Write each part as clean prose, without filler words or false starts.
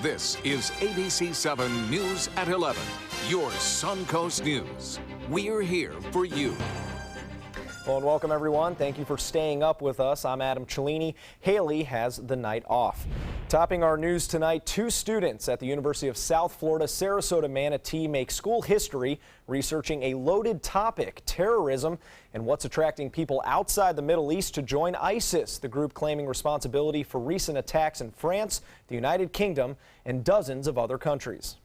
This is ABC7 News at 11, your Suncoast News. We're here for you. Well, and welcome everyone. Thank you for staying up with us. I'm Adam Cellini. Haley has the night off. Topping our news tonight, 2 students at the University of South Florida Sarasota Manatee make school history researching a loaded topic, terrorism, and what's attracting people outside the Middle East to join ISIS, the group claiming responsibility for recent attacks in France, the United Kingdom, and dozens of other countries.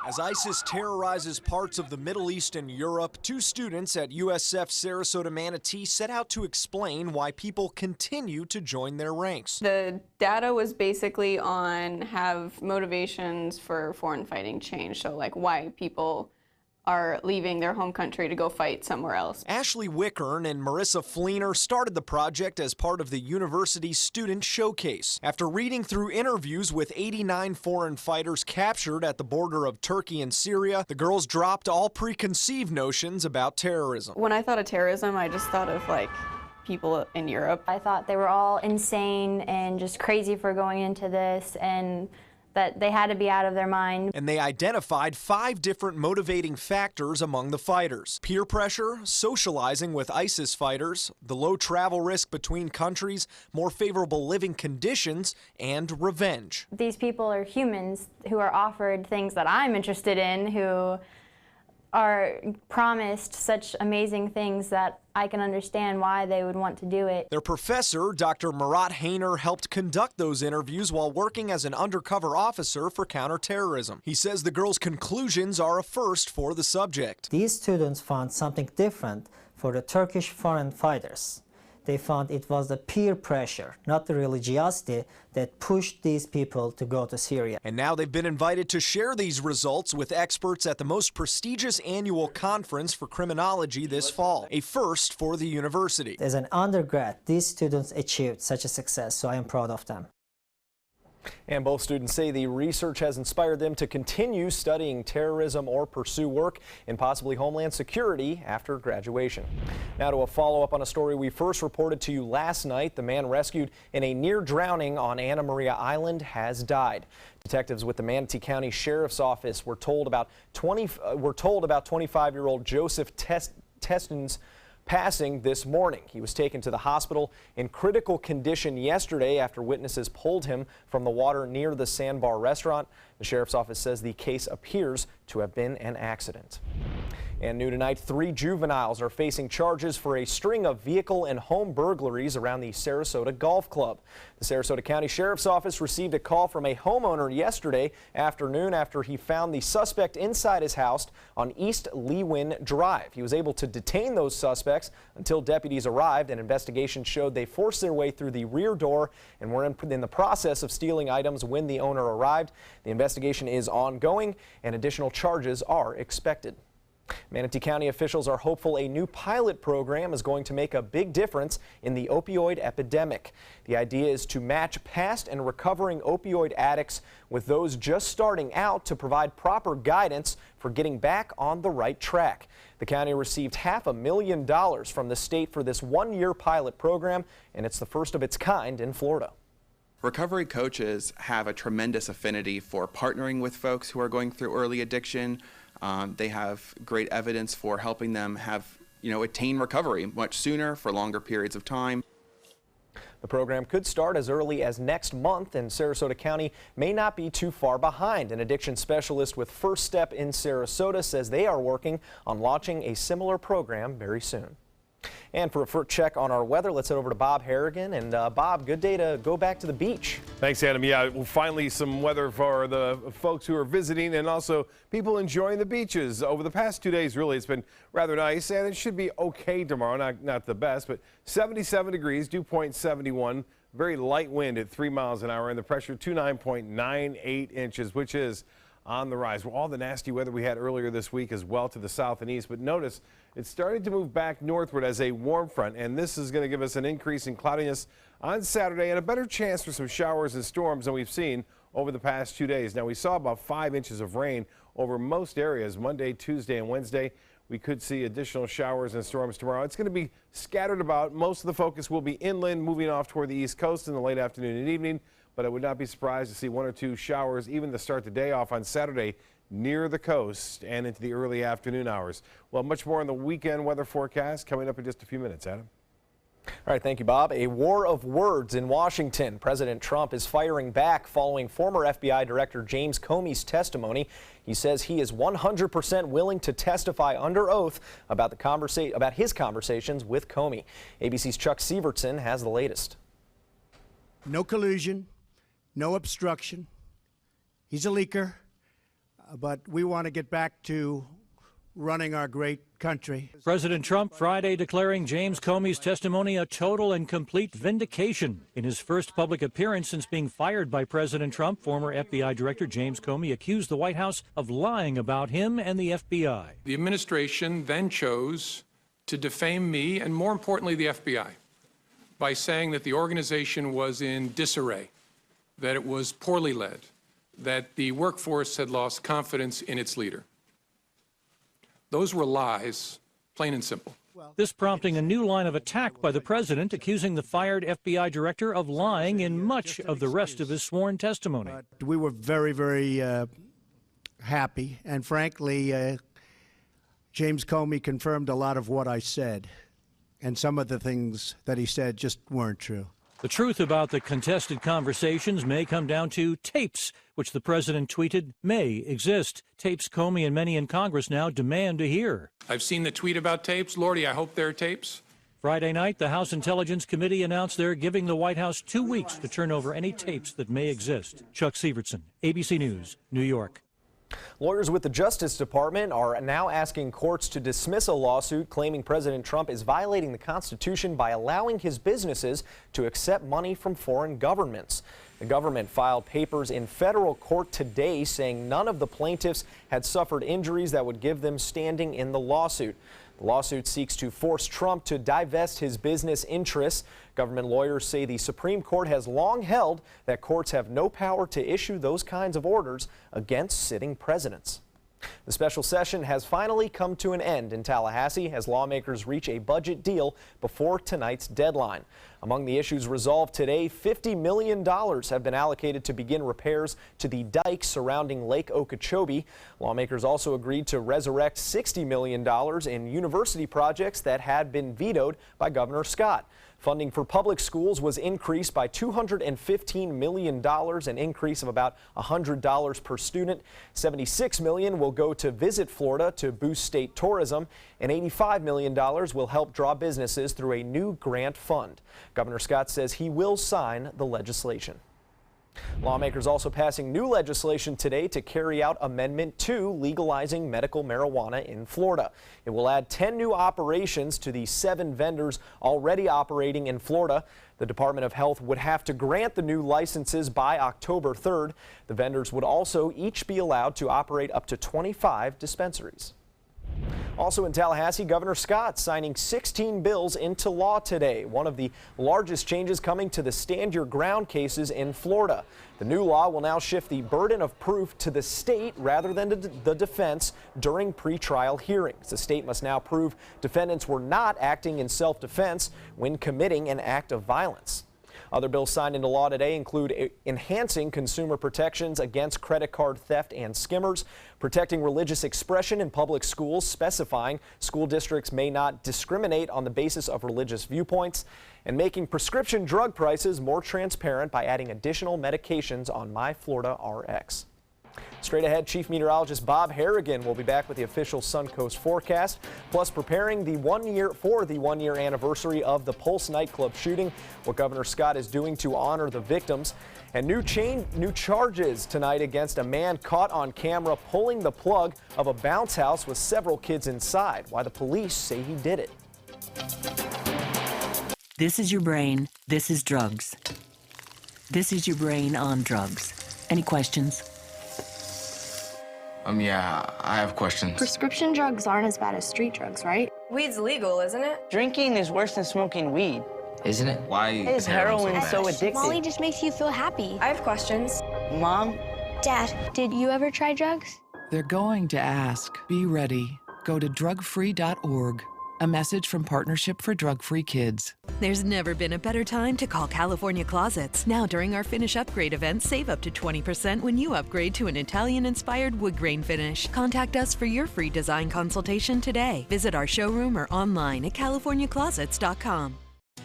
As ISIS terrorizes parts of the Middle East and Europe, 2 students at USF Sarasota Manatee set out to explain why people continue to join their ranks. The data was basically on have motivations for foreign fighting change, so like why people are leaving their home country to go fight somewhere else. Ashley Wickern and Marissa Fleener started the project as part of the university's student showcase. After reading through interviews with 89 foreign fighters captured at the border of Turkey and Syria, the girls dropped all preconceived notions about terrorism. When I thought of terrorism, I just thought of like people in Europe. I thought they were all insane and just crazy for going into this, and that they had to be out of their mind. And they identified 5 different motivating factors among the fighters: peer pressure, socializing with ISIS fighters, the low travel risk between countries, more favorable living conditions, and revenge. These people are humans who are offered things that I'm interested in, who are promised such amazing things that I can understand why they would want to do it. Their professor, Dr. Murat Hainer, helped conduct those interviews while working as an undercover officer for counterterrorism. He says the girls' conclusions are a first for the subject. These students found something different for the Turkish foreign fighters. They found it was the peer pressure, not the religiosity, that pushed these people to go to Syria. And now they've been invited to share these results with experts at the most prestigious annual conference for criminology this fall, a first for the university. As an undergrad, these students achieved such a success, so I am proud of them. And both students say the research has inspired them to continue studying terrorism or pursue work in possibly homeland security after graduation. Now to a follow-up on a story we first reported to you last night. The man rescued in a near drowning on Anna Maria Island has died. Detectives with the Manatee County Sheriff's Office were told about 25-year-old Joseph Teston's passing this morning. He was taken to the hospital in critical condition yesterday after witnesses pulled him from the water near the Sandbar restaurant. The sheriff's office says the case appears to have been an accident. And new tonight, 3 juveniles are facing charges for a string of vehicle and home burglaries around the Sarasota Golf Club. The Sarasota County Sheriff's Office received a call from a homeowner yesterday afternoon after he found the suspect inside his house on East Lewin Drive. He was able to detain those suspects until deputies arrived. An investigation showed they forced their way through the rear door and were in the process of stealing items when the owner arrived. The investigation is ongoing and additional charges are expected. Manatee County officials are hopeful a new pilot program is going to make a big difference in the opioid epidemic. The idea is to match past and recovering opioid addicts with those just starting out to provide proper guidance for getting back on the right track. The county received $500,000 from the state for this 1-year pilot program, and it's the first of its kind in Florida. Recovery coaches have a tremendous affinity for partnering with folks who are going through early addiction. They have great evidence for helping them attain recovery much sooner for longer periods of time. The program could start as early as next month, and Sarasota County may not be too far behind. An addiction specialist with First Step in Sarasota says they are working on launching a similar program very soon. And for a check on our weather, let's head over to Bob Harrigan. And Bob, good day to go back to the beach. Thanks, Adam. Yeah, well, finally some weather for the folks who are visiting and also people enjoying the beaches. Over the past 2 days, really, it's been rather nice, and it should be okay tomorrow. Not the best, but 77 degrees, dew point 71, very light wind at 3 miles an hour, and the pressure 29.98 inches, which is on the rise. Well, all the nasty weather we had earlier this week as well to the south and east, but notice it's starting to move back northward as a warm front, and this is going to give us an increase in cloudiness on Saturday and a better chance for some showers and storms than we've seen over the past 2 days. Now, we saw about 5 inches of rain over most areas Monday, Tuesday, and Wednesday. we could see additional showers and storms tomorrow. It's going to be scattered about. Most of the focus will be inland, moving off toward the east coast in the late afternoon and evening. But I would not be surprised to see 1 or 2 showers even to start the day off on Saturday near the coast and into the early afternoon hours. Well, much more on the weekend weather forecast coming up in just a few minutes. Adam. All right, thank you, Bob. A war of words in Washington. President Trump is firing back following former FBI Director James Comey's testimony. He says he is 100% willing to testify under oath about his conversations with Comey. ABC's Chuck Sievertson has the latest. No collusion, no obstruction. He's a leaker, but we want to get back to running our great country. President Trump Friday declaring James Comey's testimony a total and complete vindication. In his first public appearance since being fired by President Trump, former FBI Director James Comey accused the White House of lying about him and the FBI. The administration then chose to defame me and, more importantly, the FBI by saying that the organization was in disarray, that it was poorly led, that the workforce had lost confidence in its leader. Those were lies, plain and simple. This prompting a new line of attack by the president, accusing the fired FBI director of lying in much of the rest of his sworn testimony. We were very, very happy, and frankly, James Comey confirmed a lot of what I said, and some of the things that he said just weren't true. The truth about the contested conversations may come down to tapes, which the president tweeted may exist. Tapes Comey and many in Congress now demand to hear. I've seen the tweet about tapes. Lordy, I hope there are tapes. Friday night, the House Intelligence Committee announced they're giving the White House 2 weeks to turn over any tapes that may exist. Chuck Sievertson, ABC News, New York. Lawyers with the Justice Department are now asking courts to dismiss a lawsuit claiming President Trump is violating the Constitution by allowing his businesses to accept money from foreign governments. The government filed papers in federal court today saying none of the plaintiffs had suffered injuries that would give them standing in the lawsuit. The lawsuit seeks to force Trump to divest his business interests. Government lawyers say the Supreme Court has long held that courts have no power to issue those kinds of orders against sitting presidents. The special session has finally come to an end in Tallahassee as lawmakers reach a budget deal before tonight's deadline. Among the issues resolved today, $50 million have been allocated to begin repairs to the dike surrounding Lake Okeechobee. Lawmakers also agreed to resurrect $60 million in university projects that had been vetoed by Governor Scott. Funding for public schools was increased by $215 million, an increase of about $100 per student. $76 million will go to Visit Florida to boost state tourism, and $85 million will help draw businesses through a new grant fund. Governor Scott says he will sign the legislation. Lawmakers also passing new legislation today to carry out Amendment 2 legalizing medical marijuana in Florida. It will add 10 new operations to the 7 vendors already operating in Florida. The Department of Health would have to grant the new licenses by October 3rd. The vendors would also each be allowed to operate up to 25 dispensaries. Also in Tallahassee, Governor Scott signing 16 bills into law today, one of the largest changes coming to the stand your ground cases in Florida. The new law will now shift the burden of proof to the state rather than the defense during pretrial hearings. The state must now prove defendants were not acting in self-defense when committing an act of violence. Other bills signed into law today include enhancing consumer protections against credit card theft and skimmers, protecting religious expression in public schools, specifying school districts may not discriminate on the basis of religious viewpoints, and making prescription drug prices more transparent by adding additional medications on My Florida RX. Straight ahead, Chief Meteorologist Bob Harrigan will be back with the official Suncoast forecast, plus preparing the 1 year anniversary of the Pulse nightclub shooting, what Governor Scott is doing to honor the victims, and new charges tonight against a man caught on camera pulling the plug of a bounce house with several kids inside, why the police say he did it. This is your brain. This is drugs. This is your brain on drugs. Any questions? Yeah, I have questions. Prescription drugs aren't as bad as street drugs, right? Weed's legal, isn't it? Drinking is worse than smoking weed. Isn't it? Why is heroin so addictive? Molly just makes you feel happy. I have questions. Mom? Dad, did you ever try drugs? They're going to ask. Be ready. go to drugfree.org. A message from Partnership for Drug-Free Kids. There's never been a better time to call California Closets. Now during our Finish Upgrade event, save up to 20% when you upgrade to an Italian-inspired wood grain finish. Contact us for your free design consultation today. Visit our showroom or online at californiaclosets.com.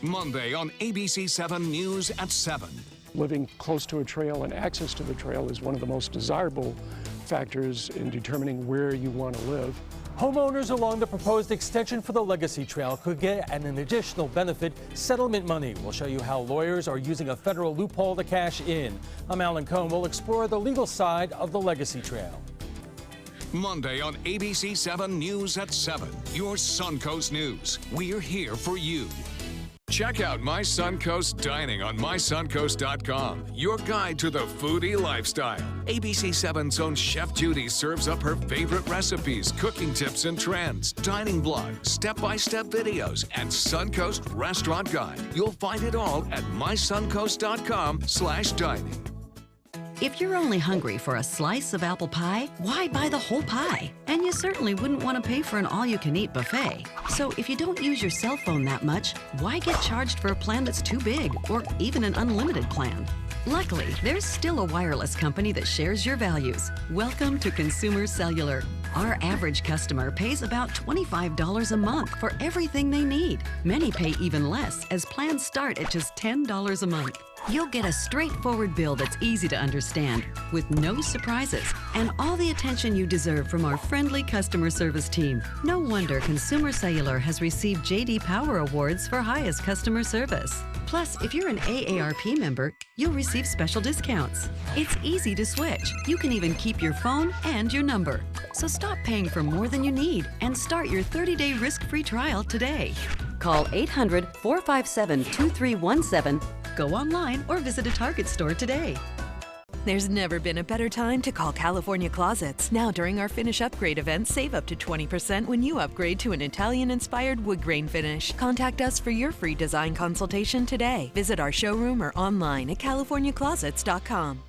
Monday on ABC7 News at 7. Living close to a trail and access to the trail is one of the most desirable factors in determining where you want to live. Homeowners along the proposed extension for the Legacy Trail could get an additional benefit, settlement money. We'll show you how lawyers are using a federal loophole to cash in. I'm Alan Cohn. We'll explore the legal side of the Legacy Trail. Monday on ABC7 News at 7. Your Suncoast News. We're here for you. Check out My Suncoast Dining on mysuncoast.com, your guide to the foodie lifestyle. ABC7's own Chef Judy serves up her favorite recipes, cooking tips and trends, dining blogs, step-by-step videos, and Suncoast Restaurant Guide. You'll find it all at mysuncoast.com/dining. If you're only hungry for a slice of apple pie, why buy the whole pie? And you certainly wouldn't want to pay for an all-you-can-eat buffet. So if you don't use your cell phone that much, why get charged for a plan that's too big or even an unlimited plan? Luckily, there's still a wireless company that shares your values. Welcome to Consumer Cellular. Our average customer pays about $25 a month for everything they need. Many pay even less, as plans start at just $10 a month. You'll get a straightforward bill that's easy to understand, with no surprises, and all the attention you deserve from our friendly customer service team. No wonder Consumer Cellular has received J.D. Power Awards for highest customer service. Plus, if you're an AARP member, you'll receive special discounts. It's easy to switch. You can even keep your phone and your number. So stop paying for more than you need and start your 30-day risk-free trial today. Call 800-457-2317. Go online or visit a Target store today. There's never been a better time to call California Closets. Now during our Finish Upgrade event, save up to 20% when you upgrade to an Italian-inspired wood grain finish. Contact us for your free design consultation today. Visit our showroom or online at californiaclosets.com.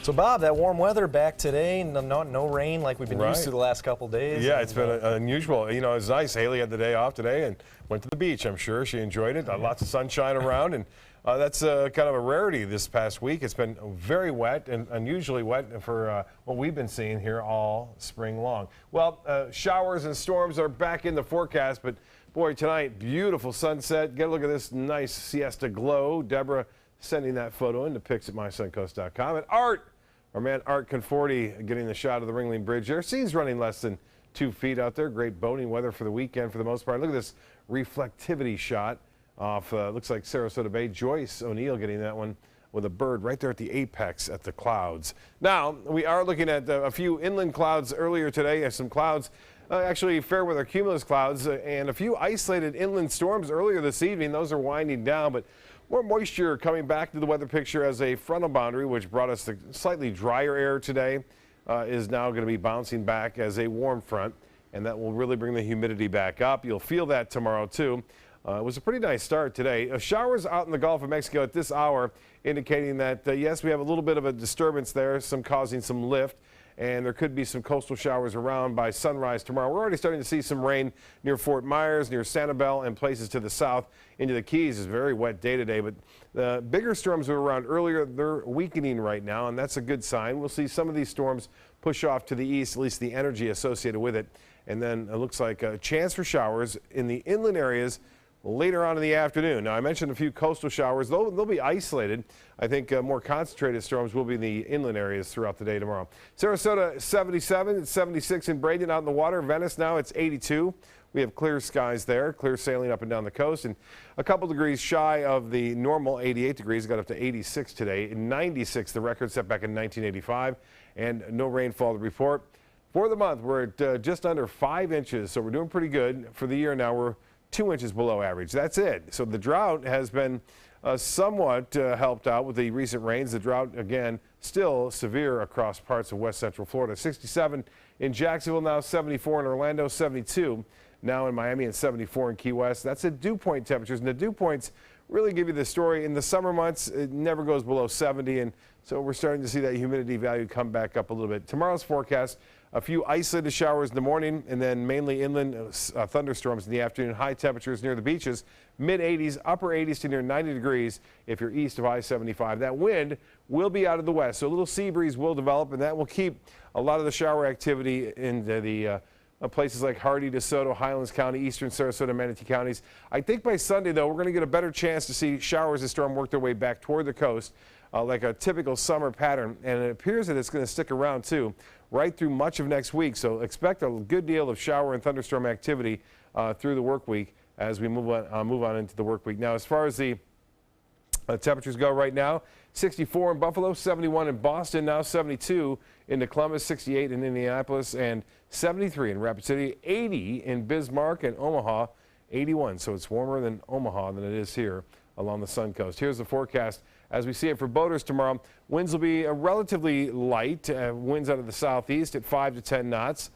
So, Bob, that warm weather back today, no rain like we've been used to the last couple days. Yeah, it's been unusual. You know, it was nice. Haley had the day off today and went to the beach, I'm sure. She enjoyed it. Lots of sunshine around, and that's kind of a rarity this past week. It's been very wet and unusually wet for what we've been seeing here all spring long. Well, showers and storms are back in the forecast, but boy, tonight, beautiful sunset. Get a look at this nice siesta glow. Deborah sending that photo in to pics at mysuncoast.com. And Art, our man Art Conforti, getting the shot of the Ringling Bridge there. Sea's running less than 2 feet out there. Great boating weather for the weekend for the most part. Look at this reflectivity shot off, looks like Sarasota Bay. Joyce O'Neill getting that one with a bird right there at the apex at the clouds. Now, we are looking at a few inland clouds earlier today. Some clouds, actually fair weather cumulus clouds, and a few isolated inland storms earlier this evening. Those are winding down, but more moisture coming back to the weather picture as a frontal boundary, which brought us the slightly drier air today, is now going to be bouncing back as a warm front, and that will really bring the humidity back up. You'll feel that tomorrow, too. It was a pretty nice start today. Showers out in the Gulf of Mexico at this hour, indicating that, yes, we have a little bit of a disturbance there, some causing some lift, and there could be some coastal showers around by sunrise tomorrow. We're already starting to see some rain near Fort Myers, near Sanibel, and places to the south into the Keys. It's a very wet day today, but the bigger storms were around earlier. They're weakening right now, and that's a good sign. We'll see some of these storms push off to the east, at least the energy associated with it, and then it looks like a chance for showers in the inland areas later on in the afternoon. Now, I mentioned a few coastal showers. They'll be isolated. I think more concentrated storms will be in the inland areas throughout the day tomorrow. Sarasota 77, it's 76 in Braden out in the water. Venice now it's 82. We have clear skies there, clear sailing up and down the coast, and a couple degrees shy of the normal 88 degrees. Got up to 86 today. 96, the record set back in 1985, and no rainfall to report. For the month, we're at just under 5 inches, so we're doing pretty good. For the year now, we're 2 inches below average. That's it. So the drought has been somewhat helped out with the recent rains. The drought, again, still severe across parts of west central Florida. 67 in Jacksonville now, 74 in Orlando, 72 now in Miami, and 74 in Key West. That's at dew point temperatures. And the dew points really give you the story. In the summer months, it never goes below 70, and so we're starting to see that humidity value come back up a little bit. Tomorrow's forecast, a few isolated showers in the morning, and then mainly inland thunderstorms in the afternoon. High temperatures near the beaches, mid-80s, upper 80s to near 90 degrees if you're east of I-75. That wind will be out of the west, so a little sea breeze will develop, and that will keep a lot of the shower activity into the places like Hardee, DeSoto, Highlands County, eastern Sarasota, Manatee counties. I think by Sunday, though, we're going to get a better chance to see showers as storm work their way back toward the coast, like a typical summer pattern, and it appears that it's going to stick around, too, right through much of next week. So expect a good deal of shower and thunderstorm activity through the work week as we move on into the work week. Now, as far as the temperatures go right now, 64 in Buffalo, 71 in Boston, now 72 in Columbus, 68 in Indianapolis, and 73 in Rapid City, 80 in Bismarck and Omaha, 81. So it's warmer than Omaha than it is here along the Sun Coast. Here's the forecast as we see it for boaters tomorrow. Winds will be relatively light, winds out of the southeast at 5 to 10 knots.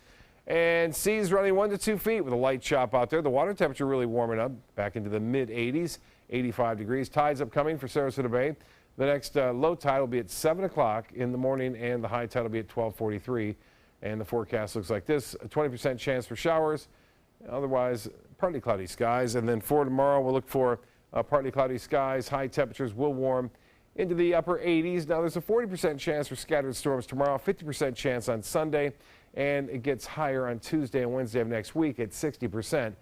And seas running 1 to 2 feet with a light chop out there. The water temperature really warming up back into the mid-80s, 85 degrees. Tides upcoming for Sarasota Bay. The next low tide will be at 7 o'clock in the morning, and the high tide will be at 12:43. And the forecast looks like this: a 20% chance for showers, otherwise partly cloudy skies. And then for tomorrow, we'll look for partly cloudy skies. High temperatures will warm into the upper 80s. Now there's a 40% chance for scattered storms tomorrow, 50% chance on Sunday, and it gets higher on Tuesday and Wednesday of next week at 60%.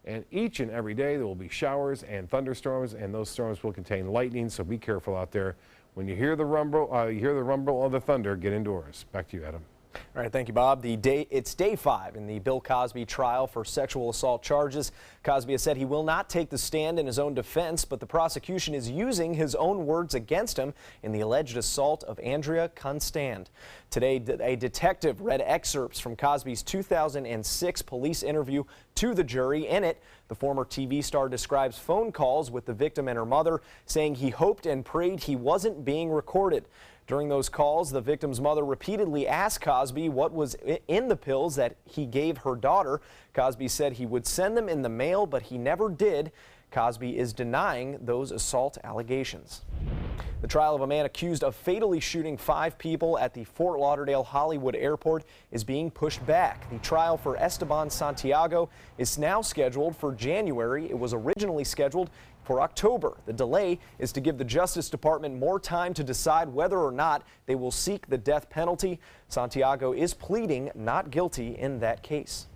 And each and every day there will be showers and thunderstorms, and those storms will contain lightning, so be careful out there. When you hear the rumble, of the thunder, get indoors. Back to you, Adam. All right, thank you, Bob. It's day 5 in the Bill Cosby trial for sexual assault charges. Cosby has said he will not take the stand in his own defense, but the prosecution is using his own words against him in the alleged assault of Andrea Constand. Today, a detective read excerpts from Cosby's 2006 police interview to the jury. In it, the former TV star describes phone calls with the victim and her mother, saying he hoped and prayed he wasn't being recorded. During those calls, the victim's mother repeatedly asked Cosby what was in the pills that he gave her daughter. Cosby said he would send them in the mail, but he never did. Cosby is denying those assault allegations. The trial of a man accused of fatally shooting 5 people at the Fort Lauderdale Hollywood Airport is being pushed back. The trial for Esteban Santiago is now scheduled for January. It was originally scheduled for October. The delay is to give the Justice Department more time to decide whether or not they will seek the death penalty. Santiago is pleading not guilty in that case.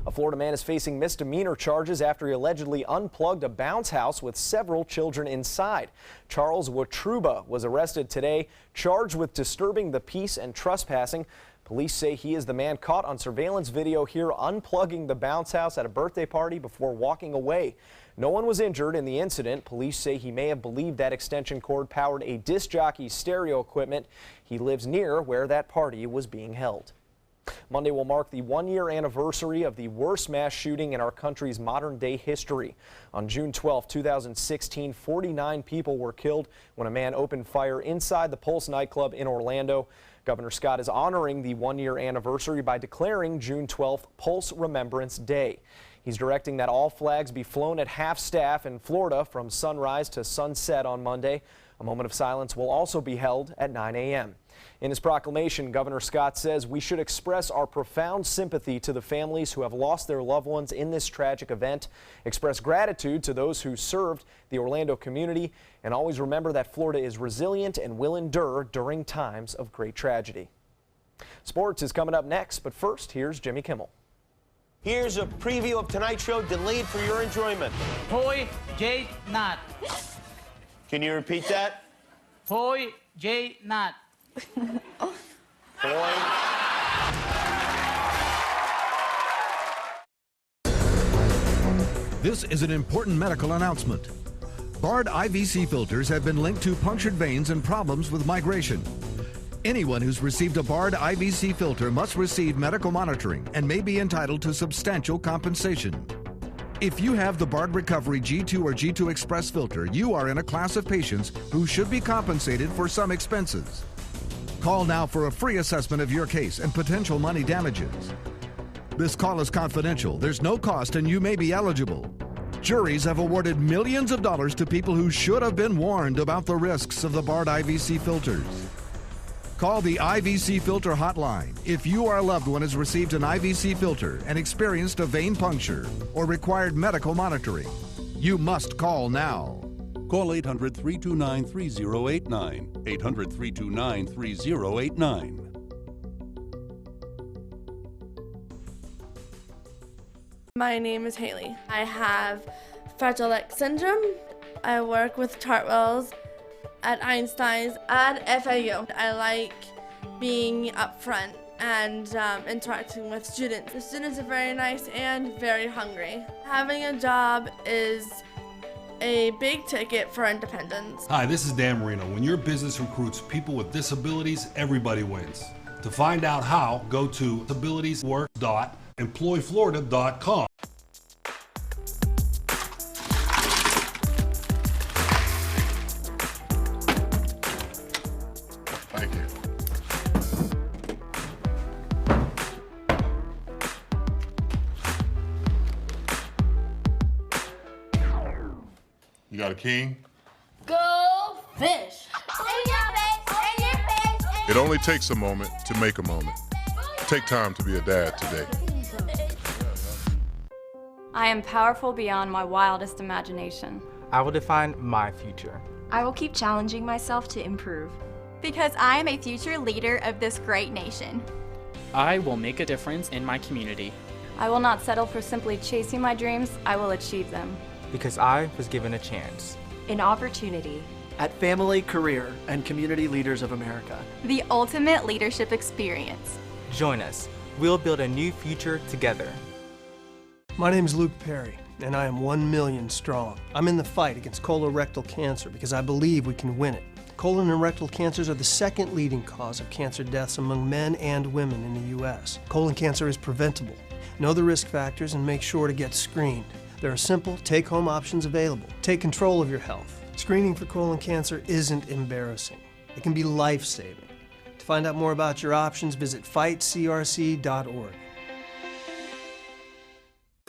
A Florida man is facing misdemeanor charges after he allegedly unplugged a bounce house with several children inside. Charles Watruba was arrested today, charged with disturbing the peace and trespassing. Police say he is the man caught on surveillance video here unplugging the bounce house at a birthday party before walking away. No one was injured in the incident. Police say he may have believed that extension cord powered a disc jockey's stereo equipment. He lives near where that party was being held. Monday will mark the 1-year anniversary of the worst mass shooting in our country's modern-day history. On June 12, 2016, 49 people were killed when a man opened fire inside the Pulse nightclub in Orlando. Governor Scott is honoring the 1-year anniversary by declaring June 12th Pulse Remembrance Day. He's directing that all flags be flown at half-staff in Florida from sunrise to sunset on Monday. A moment of silence will also be held at 9 a.m. In his proclamation, Governor Scott says we should express our profound sympathy to the families who have lost their loved ones in this tragic event, express gratitude to those who served the Orlando community, and always remember that Florida is resilient and will endure during times of great tragedy. Sports is coming up next, but first, here's Jimmy Kimmel. Here's a preview of tonight's show delayed for your enjoyment. Hoy J Not. Can you repeat that? Hoy J Not. Boy. This is an important medical announcement. Bard IVC filters have been linked to punctured veins and problems with migration. Anyone who's received a Bard IVC filter must receive medical monitoring and may be entitled to substantial compensation. If you have the Bard Recovery G2 or G2 Express filter, you are in a class of patients who should be compensated for some expenses. Call now for a free assessment of your case and potential money damages. This call is confidential. There's no cost and you may be eligible. Juries have awarded millions of dollars to people who should have been warned about the risks of the Bard IVC filters. Call the IVC filter hotline if you or a loved one has received an IVC filter and experienced a vein puncture or required medical monitoring. You must call now. Call 800-329-3089. 800-329-3089. My name is Haley. I have Fragile X syndrome. I work with Chartwells at Einstein's and FAU. I like being up front and interacting with students. The students are very nice and very hungry. Having a job is a big ticket for independence. Hi, this is Dan Marino. When your business recruits people with disabilities, everybody wins. To find out how, go to disabilitieswork.employflorida.com. Thank you. You got a king? Go fish! In your face, in your face, It only takes a moment to make a moment. Take time to be a dad today. I am powerful beyond my wildest imagination. I will define my future. I will keep challenging myself to improve. Because I am a future leader of this great nation. I will make a difference in my community. I will not settle for simply chasing my dreams, I will achieve them. Because I was given a chance. An opportunity. At Family, Career, and Community Leaders of America. The ultimate leadership experience. Join us. We'll build a new future together. My name is Luke Perry, and I am 1 million strong. I'm in the fight against colorectal cancer because I believe we can win it. Colon and rectal cancers are the second leading cause of cancer deaths among men and women in the U.S. Colon cancer is preventable. Know the risk factors and make sure to get screened. There are simple, take-home options available. Take control of your health. Screening for colon cancer isn't embarrassing. It can be life-saving. To find out more about your options, visit fightcrc.org.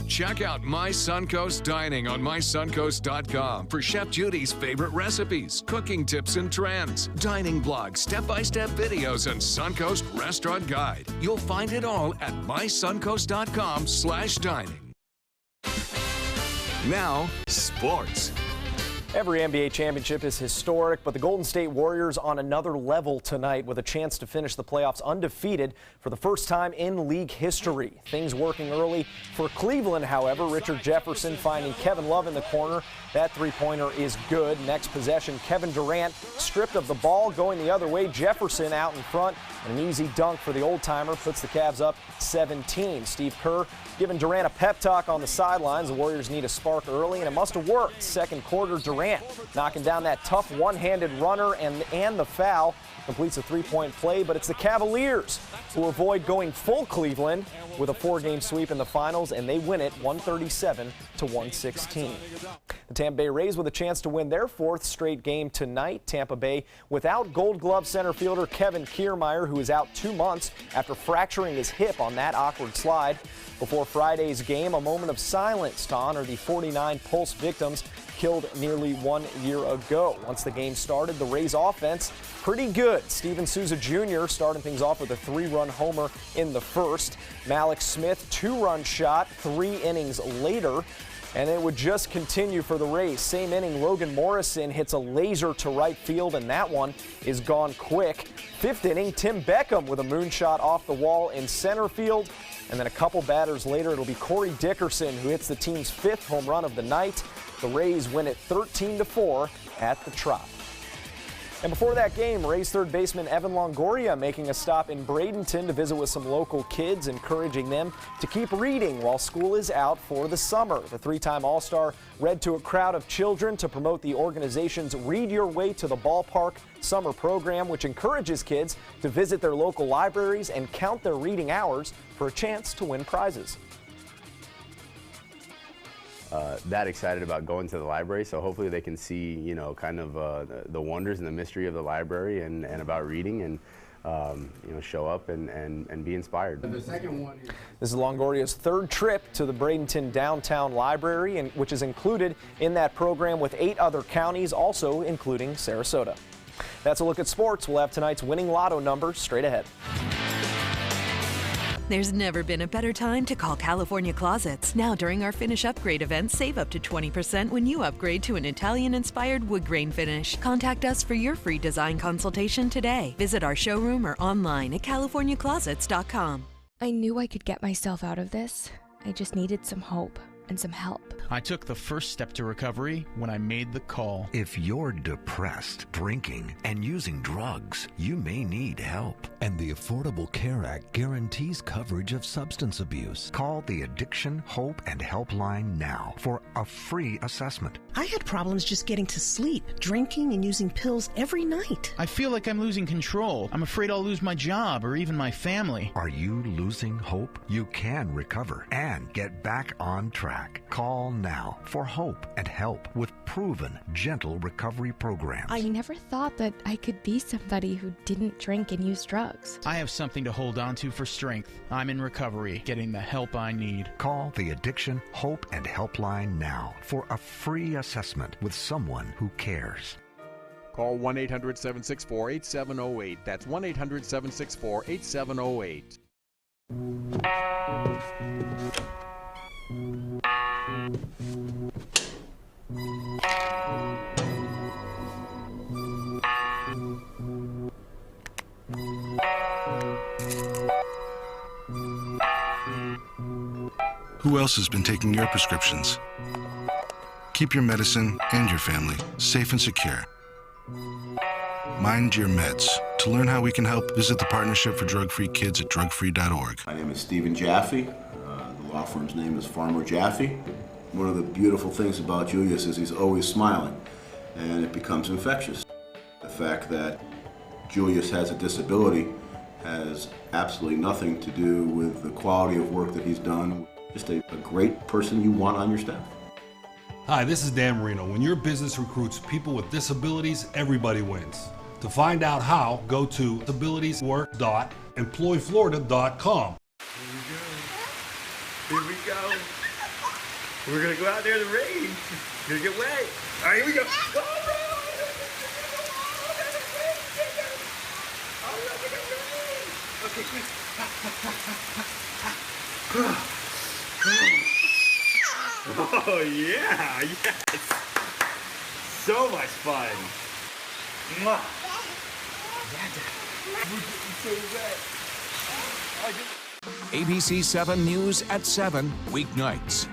Check out My Suncoast Dining on mysuncoast.com for Chef Judy's favorite recipes, cooking tips and trends, dining blogs, step-by-step videos, and Suncoast Restaurant Guide. You'll find it all at mysuncoast.com/dining. Now, sports. Every NBA championship is historic, but the Golden State Warriors on another level tonight with a chance to finish the playoffs undefeated for the first time in league history. Things working early for Cleveland, however. Richard Jefferson finding Kevin Love in the corner. That three-pointer is good. Next possession, Kevin Durant stripped of the ball, going the other way. Jefferson out in front, and an easy dunk for the old-timer puts the Cavs up 17. Steve Kerr giving Durant a pep talk on the sidelines. The Warriors need a spark early, and it must have worked. Second quarter, Durant knocking down that tough one-handed runner and the foul. Completes a three-point play, but it's the Cavaliers who avoid going full Cleveland with a 4-game sweep in the finals, and they win it 137-116. The Tampa Bay Rays with a chance to win their 4th straight game tonight. Tampa Bay without Gold Glove center fielder Kevin Kiermaier, who is out 2 months after fracturing his hip on that awkward slide. Before Friday's game, a moment of silence to honor the 49 Pulse victims killed nearly 1 year ago. Once the game started, the Rays offense pretty good. Steven Souza Jr. starting things off with a 3-run homer in the first. Malik Smith, 2-run shot 3 innings later. And it would just continue for the Rays. Same inning, Logan Morrison hits a laser to right field, and that one is gone quick. 5th inning, Tim Beckham with a moonshot off the wall in center field. And then a couple batters later, it'll be Corey Dickerson who hits the team's 5th home run of the night. The Rays win it 13-4 at the Trop. And before that game, Rays third baseman Evan Longoria making a stop in Bradenton to visit with some local kids, encouraging them to keep reading while school is out for the summer. The 3-time All-Star read to a crowd of children to promote the organization's Read Your Way to the Ballpark summer program, which encourages kids to visit their local libraries and count their reading hours for a chance to win prizes. That excited about going to the library, so hopefully they can see, kind of the wonders and the mystery of the library and about reading. And show up and be inspired. The second one is... This is Longoria's third trip to the Bradenton Downtown Library, which is included in that program with 8 other counties, also including Sarasota. That's a look at sports. We'll have tonight's winning lotto number straight ahead. There's never been a better time to call California Closets. Now during our Finish Upgrade event, save up to 20% when you upgrade to an Italian-inspired wood grain finish. Contact us for your free design consultation today. Visit our showroom or online at californiaclosets.com. I knew I could get myself out of this. I just needed some hope and some help. I took the first step to recovery when I made the call. If you're depressed, drinking, and using drugs, you may need help. And the Affordable Care Act guarantees coverage of substance abuse. Call the Addiction, Hope, and Helpline now for a free assessment. I had problems just getting to sleep, drinking and using pills every night. I feel like I'm losing control. I'm afraid I'll lose my job or even my family. Are you losing hope? You can recover and get back on track. Call now for hope and help with proven, gentle recovery programs. I never thought that I could be somebody who didn't drink and use drugs. I have something to hold on to for strength. I'm in recovery, getting the help I need. Call the Addiction, Hope, and Helpline now for a free assessment with someone who cares. Call 1-800-764-8708. That's 1-800-764-8708. Who else has been taking your prescriptions? Keep your medicine and your family safe and secure. Mind Your Meds. To learn how we can help, visit the Partnership for Drug-Free Kids at drugfree.org. My name is Stephen Jaffe. The law firm's name is Farmer Jaffe. One of the beautiful things about Julius is he's always smiling, and it becomes infectious. The fact that Julius has a disability has absolutely nothing to do with the quality of work that he's done. Just a great person you want on your staff. Hi, this is Dan Marino. When your business recruits people with disabilities, everybody wins. To find out how, go to disabilitieswork.employflorida.com. Here we go. We're gonna go out there in the rain. Gonna get wet. All right, here we go. Okay, quick. Oh yeah, yes. So much fun. Mwah. ABC7 News at 7, weeknights.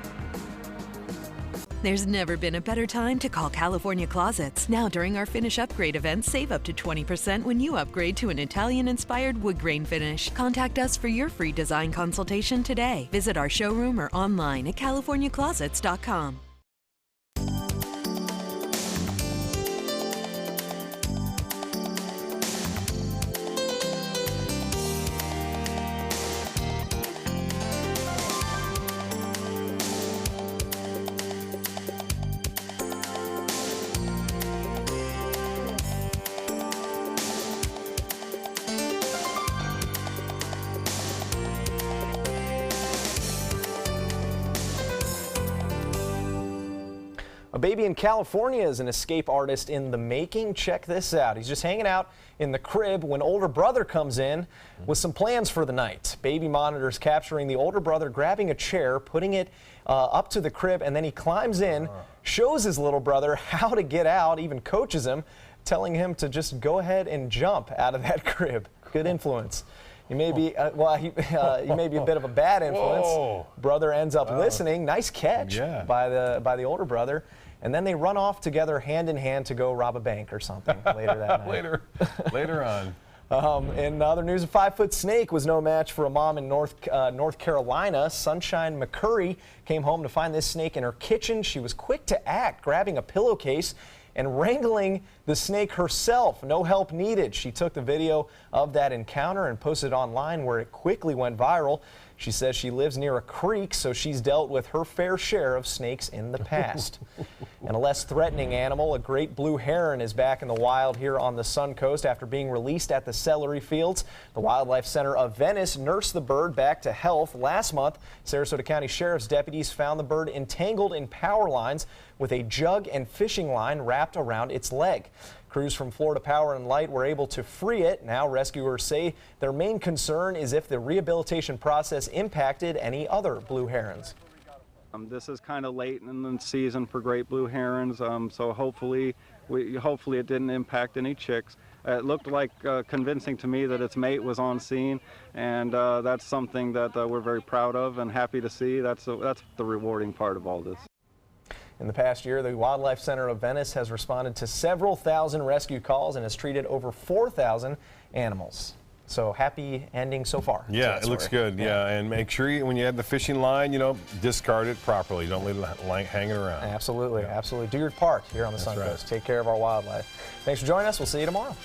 There's never been a better time to call California Closets. Now during our Finish Upgrade event, save up to 20% when you upgrade to an Italian-inspired wood grain finish. Contact us for your free design consultation today. Visit our showroom or online at californiaclosets.com. A baby in California is an escape artist in the making. Check this out. He's just hanging out in the crib when older brother comes in with some plans for the night. Baby monitors capturing the older brother grabbing a chair, putting it up to the crib, and then he climbs in, shows his little brother how to get out, even coaches him, telling him to just go ahead and jump out of that crib. Good influence. He may be, he may be a bit of a bad influence. Whoa. Brother ends up listening. Nice catch by the older brother. And then they run off together hand in hand to go rob a bank or something later that night. Later on. In other news, a 5-foot snake was no match for a mom in North Carolina. Sunshine McCurry came home to find this snake in her kitchen. She was quick to act, grabbing a pillowcase and wrangling the snake herself. No help needed. She took the video of that encounter and posted it online, where it quickly went viral. She says she lives near a creek, so she's dealt with her fair share of snakes in the past. And a less threatening animal, a great blue heron, is back in the wild here on the Suncoast after being released at the celery fields. The Wildlife Center of Venice nursed the bird back to health. Last month, Sarasota County Sheriff's deputies found the bird entangled in power lines with a jug and fishing line wrapped around its leg. Crews from Florida Power and Light were able to free it. Now rescuers say their main concern is if the rehabilitation process impacted any other blue herons. This is kind of late in the season for great blue herons, so hopefully it didn't impact any chicks. It looked like convincing to me that its mate was on scene, and that's something that we're very proud of and happy to see. That's the rewarding part of all this. In the past year, the Wildlife Center of Venice has responded to several thousand rescue calls and has treated over 4,000 animals. So happy ending so far. Yeah, it looks good. Yeah, and make sure when you add the fishing line, discard it properly. Don't leave it hanging around. Absolutely, absolutely. Do your part here on the Suncoast. Right. Take care of our wildlife. Thanks for joining us. We'll see you tomorrow.